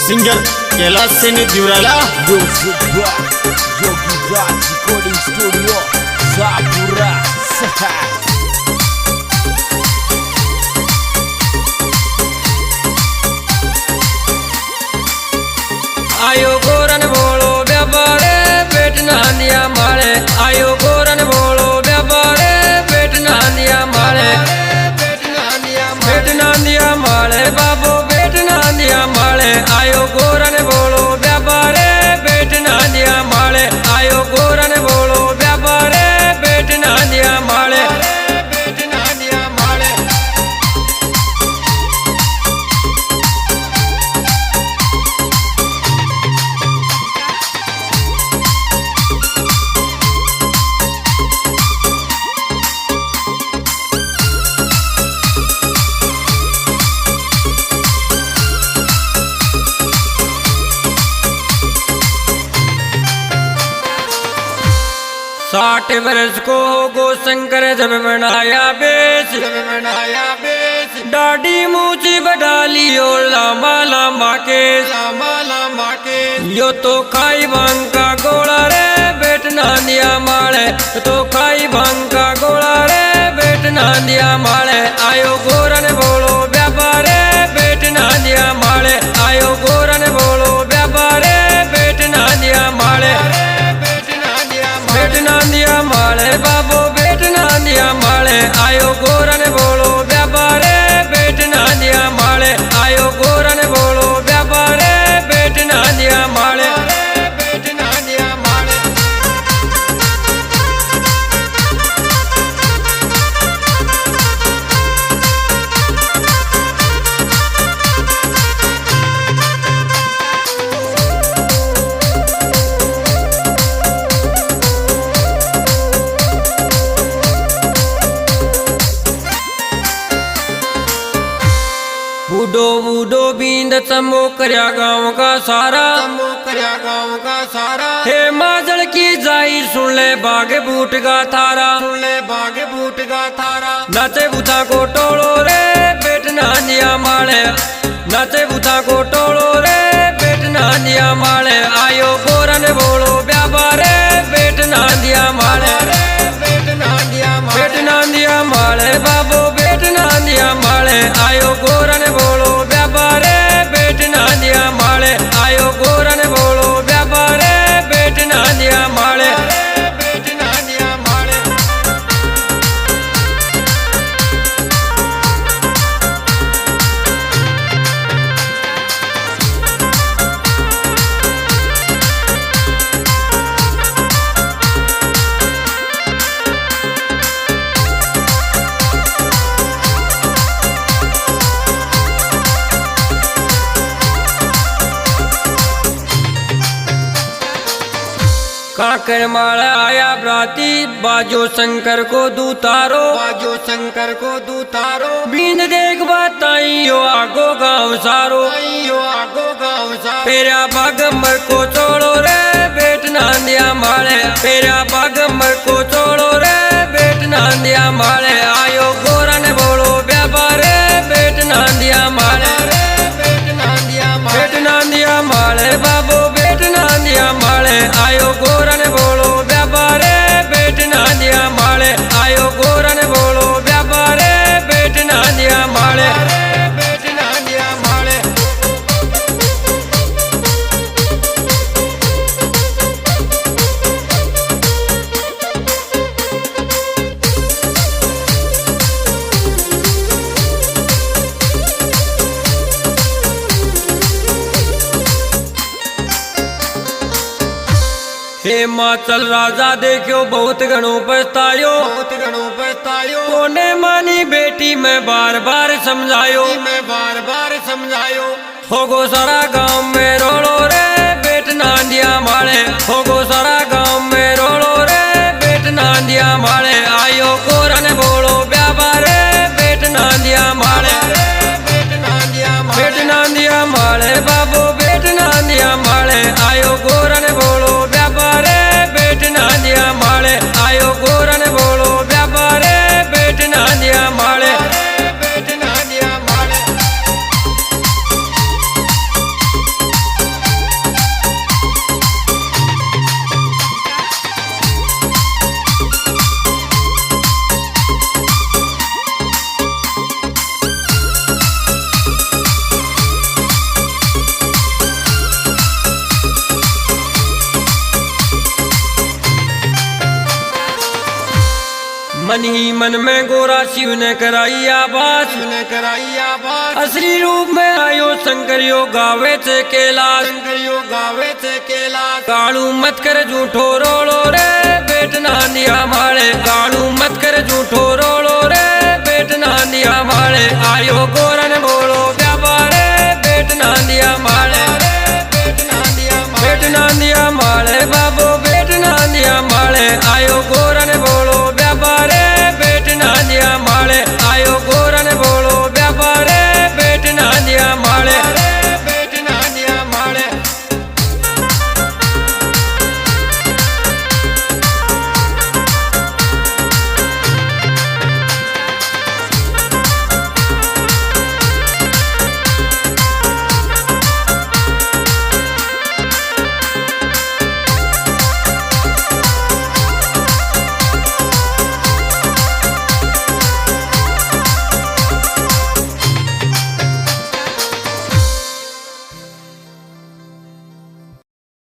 Singer Kailash सेनी दिवराला योगी राज recording studio Sapura आयो गोरन बोलो व्यापारे बेट नहानिया मारे आयो गोरन बोलो व्यापारे बेट नहानिया मारे बेट नहानिया मारे बाबू बेट नहानिया मारे आयो गोरन बोलो व्यापारे बेट नहानिया मारे आयो गोरन बोलो व्यापारे बेट नहानिया मारे बेट नहानिया मारे साठ वर्ष को गो शंकर जब मनाया बेस डाडी मूची बढ़ा लियो लामा लामा के यो तो खाई भांग का गोला रे बेट नानिया माले तो खाई भांग का गोला रे बेट नानिया माले आयो गोरन बोलो व्यापारे बेट नानिया माले आयो गोरन बोलो व्यापारे बेट नानिया माले बेट नानिया माले बाबू बेट नानिया माले आयो गोरन बोलो व्यापारे बेट नानिया माले आयो गोरन बोलो व्यापारे बेट नानिया माले बेट नानिया माले बूढ़ो बूढ़ो बींद चमो करया गाँव का सारा हे माजल की जाई सुन ले बाग बूट का थारा नाचे बुथा को टोलो रे बेट नानिया माले नाचे बुथा को टोलो रे बेट नानिया माले आयो गोरन बोलो व्यापारे बेट नानिया माले बेट नानिया माले बाबू बेट नानिया माले आयो गोरन बोलो व्यापारे बेट नानिया माले आयो गोरन बोलो व्यापारे बेट नानिया माले बेट नानिया माले काकर माला आया ब्राती बाजो शंकर को दूतारो बींद देख बताइयो आगो गाँव सारो पेरा बागम्बर को छोड़ो रे बेट नांदिया माले पेरा बागम्बर को छोड़ो रे बेट नांदिया माले आयो गोरन बोलो व्यापारे बेट नांदिया माले बेट नांदिया माले बाबू बेट नांदिया माले आयो गोरन बोलो व्यापारे बेट नांदिया माले आयो गोरन बोलो व्यापारे बेट नांदिया माले बेट नांदिया माले हिमाचल राजा देखो बहुत घणो पछतायो कोने मानी बेटी मैं बार बार समझायो होगो सारा गांव में रोलो रे बेट नांदिया माले होगो सारा गांव में रोलो रे बेट नांदिया माले आयो गोरन बोलो व्यापारे बेट नांदिया माले बेट नांदिया माले बाबू बेट नांदिया माले आयो गोरन बोलो व्यापारे बेट नांदिया माले आयो गोरन बोलो व्यापारे बेट नांदिया माले बेट नांदिया माले मन ही मन में गोरा शिव ने कराई आवाज, असली रूप में आयो शंकर यो गावे थे कैलाश, कालू मत कर झूठो रोलो रे बेट नानिया मारे, कालू मत कर झूठो रोलो रे बेट नानिया मारे। आयो गो